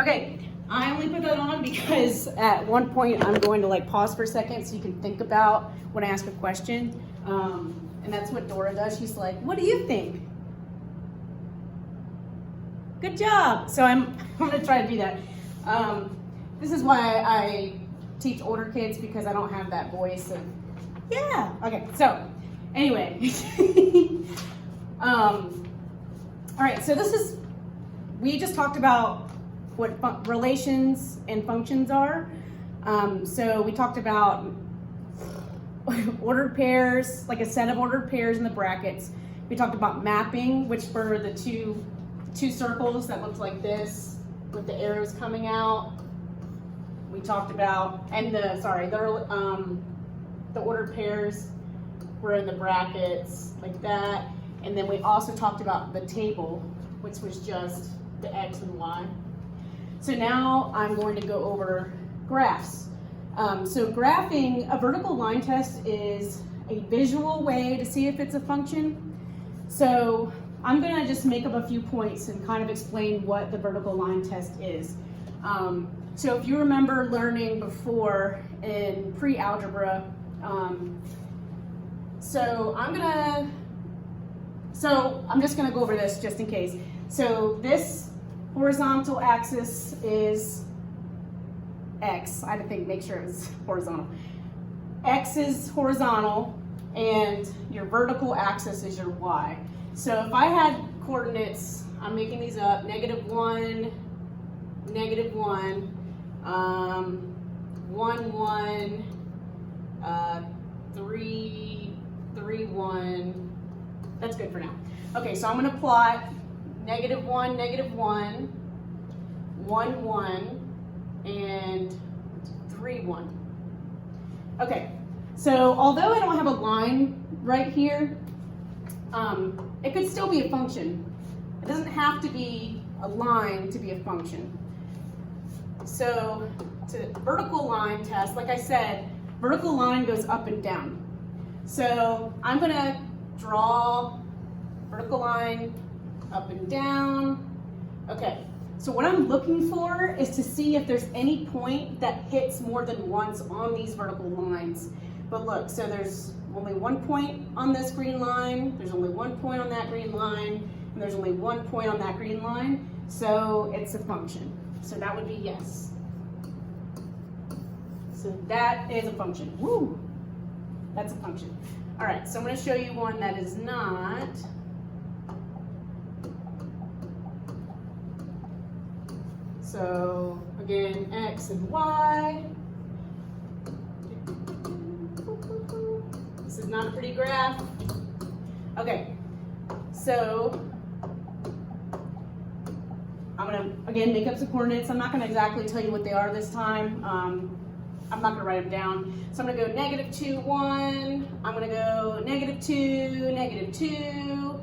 Okay, I only put that on because at one point I'm going to like pause for a second so you can think about when I ask a question. And that's what Dora does. She's like, what do you think? Good job. So I'm gonna try to do that. This is why I teach older kids, because I don't have that voice of, yeah. Okay, so anyway. All right, so we just talked about what relations and functions are. So we talked about ordered pairs, like a set of ordered pairs in the brackets. We talked about mapping, which were the two circles that looked like this with the arrows coming out. We talked about, and the ordered pairs were in the brackets like that. And then we also talked about the table, which was just the X and Y. So now I'm going to go over graphs. So graphing, a vertical line test is a visual way to see if it's a function. So I'm going to just make up a few points and kind of explain what the vertical line test is. So if you remember learning before in pre-algebra, so I'm just going to go over this just in case. So this horizontal axis is X. I had to make sure it was horizontal. X is horizontal, and your vertical axis is your Y. So if I had coordinates, I'm making these up, -1, -1, 1, 1, 3, 3, 1. That's good for now. Okay, so I'm going to plot -1, -1, 1, 1, and 3, 1. Okay, so although I don't have a line right here, it could still be a function. It doesn't have to be a line to be a function. So to vertical line test, like I said, vertical line goes up and down. So I'm going to draw vertical line up and down. Okay, so what I'm looking for is to see if there's any point that hits more than once on these vertical lines. But look, so there's only one point on this green line, there's only one point on that green line, and there's only one point on that green line, so it's a function. So that would be yes. So that is a function. Woo! That's a function. All right, so I'm going to show you one that is not. So again, X and Y. This is not a pretty graph. Okay, so I'm going to, again, make up some coordinates. I'm not going to exactly tell you what they are this time. I'm not going to write them down. So I'm going to go -2, 1. I'm going to go -2, -2,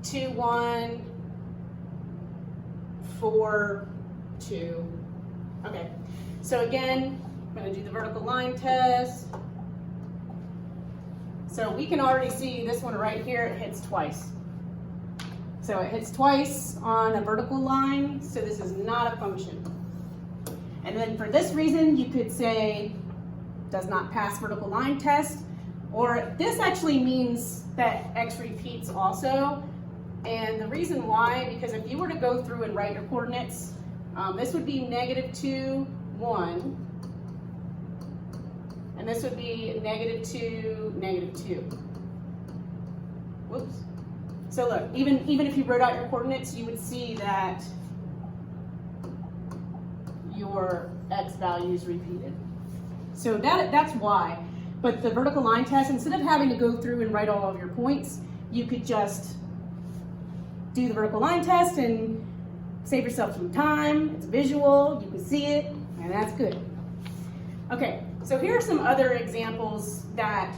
2, 1, 4, 2. Okay, so again, I'm going to do the vertical line test. So we can already see this one right here, it hits twice. So it hits twice on a vertical line, so this is not a function. And then for this reason, you could say does not pass vertical line test, or this actually means that X repeats also. And the reason why, because if you were to go through and write your coordinates, this would be -2, 1, and this would be -2, -2. Whoops. So look, even if you wrote out your coordinates, you would see that your X value is repeated. So that's why. But the vertical line test, instead of having to go through and write all of your points, you could just do the vertical line test and save yourself some time. It's visual, you can see it, and that's good. Okay, so here are some other examples that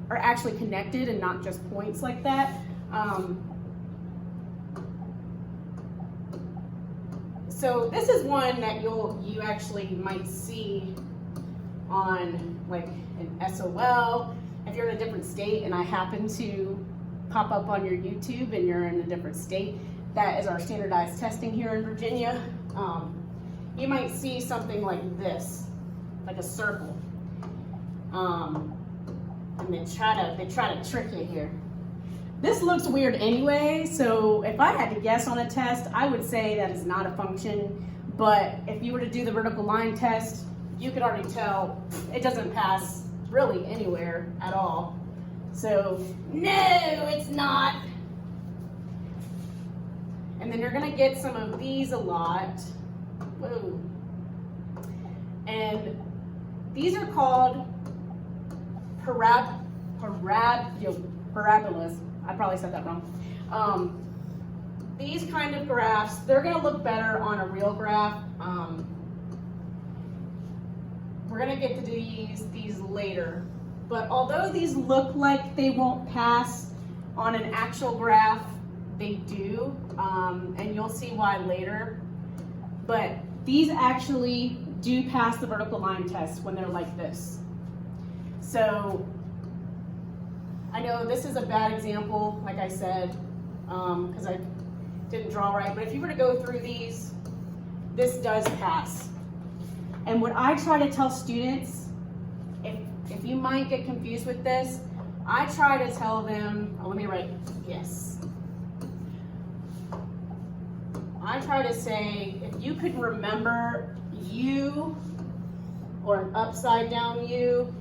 are actually connected and not just points like that. So this is one that you actually might see on like an SOL. If you're in a different state and I happen to pop up on your YouTube and you're in a different state, that is our standardized testing here in Virginia, you might see something like this, like a circle. And they try to trick you here. This looks weird anyway, so if I had to guess on a test, I would say that is not a function. But if you were to do the vertical line test, you could already tell it doesn't pass really anywhere at all. So no, it's not. And then you're gonna get some of these a lot. Whoa. And these are called parabolas. I probably said that wrong. These kind of graphs, they're gonna look better on a real graph. We're gonna get to these later. But although these look like they won't pass on an actual graph, they do, and you'll see why later. But these actually do pass the vertical line test when they're like this. So I know this is a bad example, like I said, because I didn't draw right, but if you were to go through these, this does pass. And what I try to tell students, if you might get confused with this, I try to tell them, let me write yes. I try to say, if you could remember U or an upside down U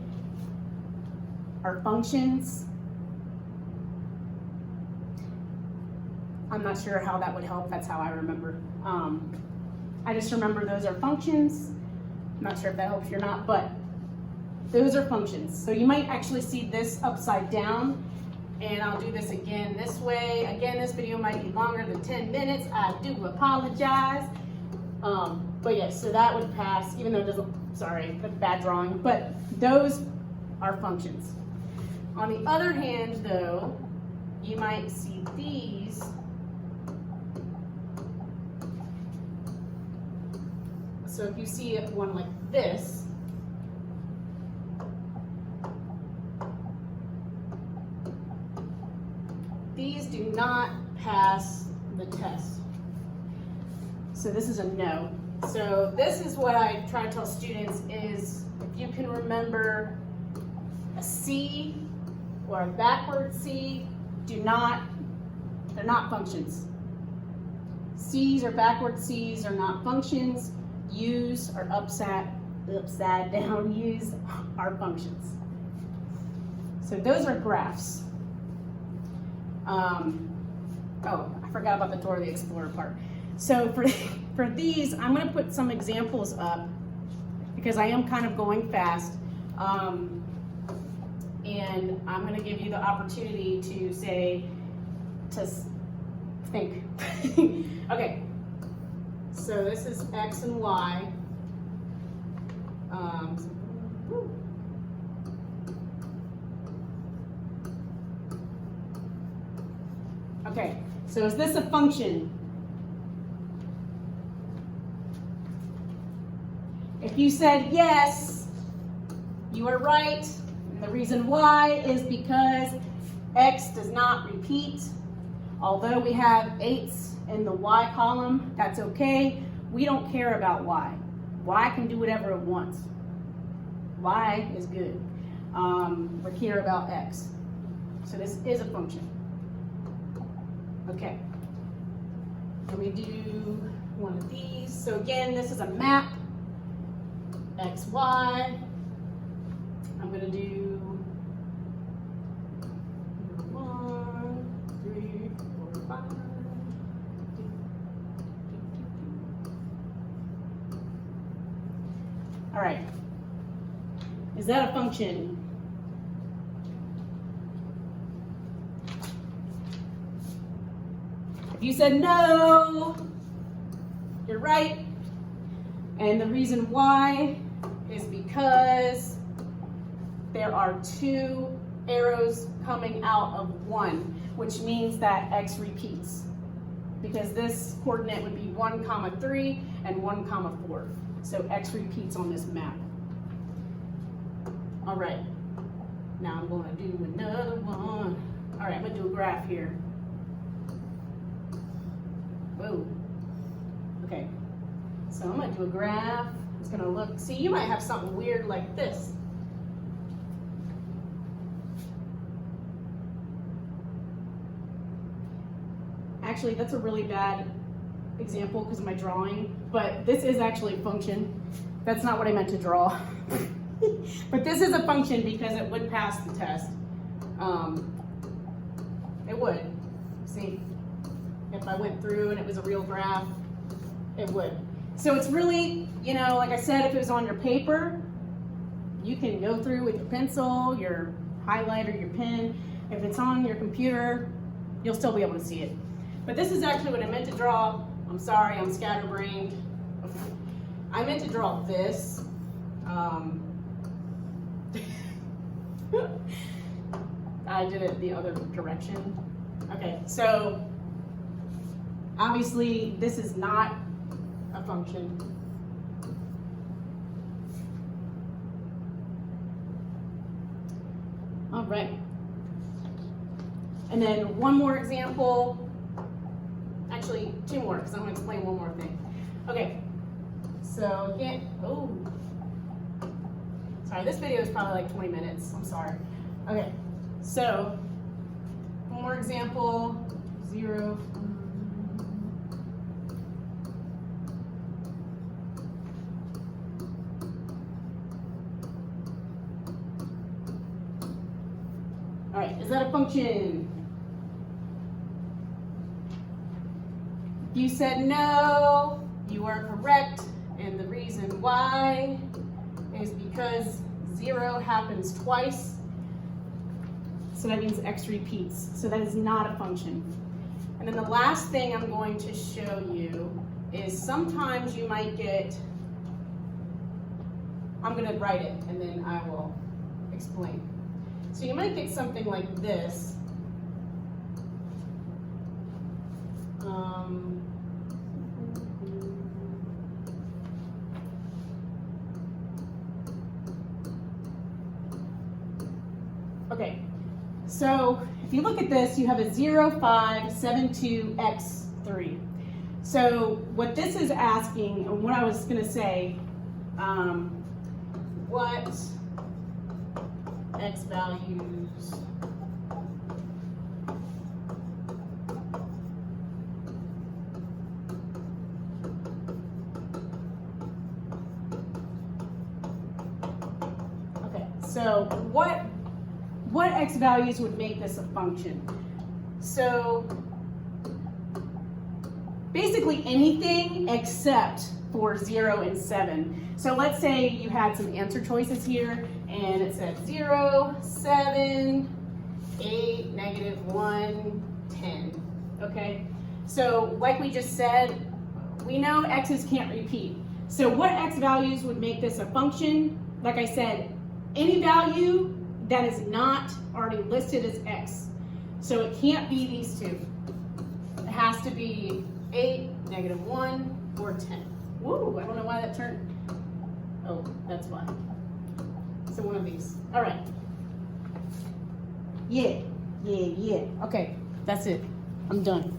are functions, I'm not sure how that would help. That's how I remember. I just remember those are functions. I'm not sure if that helps you or not, but those are functions. So you might actually see this upside down, and I'll do this again this way. Again, this video might be longer than 10 minutes. I do apologize. But yes, so that would pass, even though it doesn't, sorry, that's bad drawing, but those are functions. On the other hand, though, you might see these. So if you see one like this, these do not pass the test. So this is a no. So this is what I try to tell students is, if you can remember a C or a backward C, they're not functions. C's or backward C's are not functions. U's or upside down U's are functions. So those are graphs. Oh, I forgot about the Dora the Explorer part. So for these, I'm going to put some examples up because I am kind of going fast. And I'm going to give you the opportunity to think. Okay. So this is X and Y. Okay, so is this a function? If you said yes, you are right. And the reason why is because X does not repeat. Although we have 8s in the Y column, that's okay. We don't care about Y. Y can do whatever it wants. Y is good. We care about X. So this is a function. Okay. Let me do one of these. So again, this is a map. X, Y. I'm going to do 1, 3, 4, 5. All right. Is that a function? If you said no, you're right. And the reason why is because there are 2 arrows coming out of 1, which means that X repeats. Because this coordinate would be 1, 3 and 1, 4. So X repeats on this map. All right. Now I'm going to do another one. All right, I'm going to do a graph here. Okay, so I'm gonna do a graph. It's gonna look, see, you might have something weird like this. Actually, that's a really bad example because of my drawing, but this is actually a function. That's not what I meant to draw. But this is a function because it would pass the test. It would. See, if I went through and it was a real graph, it would. So it's really, you know, like I said, if it was on your paper, you can go through with your pencil, your highlighter, your pen. If it's on your computer, you'll still be able to see it. But this is actually what I meant to draw. I'm sorry, I'm scatterbrained. I meant to draw this. I did it the other direction. Okay, so obviously this is not a function. All right. And then one more example. Actually, two more, because I'm going to explain one more thing. Okay, so again, oh, sorry, this video is probably like 20 minutes. I'm sorry. Okay, so one more example, 0. All right, is that a function? If you said no, you are correct, and the reason why is because 0 happens twice, so that means x repeats, so that is not a function. And then the last thing I'm going to show you is sometimes you might get, I'm going to write it and then I will explain. So you might get something like this. Okay, so if you look at this, you have a 0, 5, 7, 2, x, 3. So what this is asking, and what I was going to say, what x values so what x values would make this a function? So basically anything except for 0 and 7. So let's say you had some answer choices here and it said 0, 7, 8, -1, 10. Okay, so like we just said, we know x's can't repeat. So what x values would make this a function? Like I said, any value that is not already listed as x. So it can't be these two. It has to be 8, -1, or 10. Woo, I don't know why that turned. Oh, that's why. So one of these. All right. Yeah. Okay, that's it. I'm done.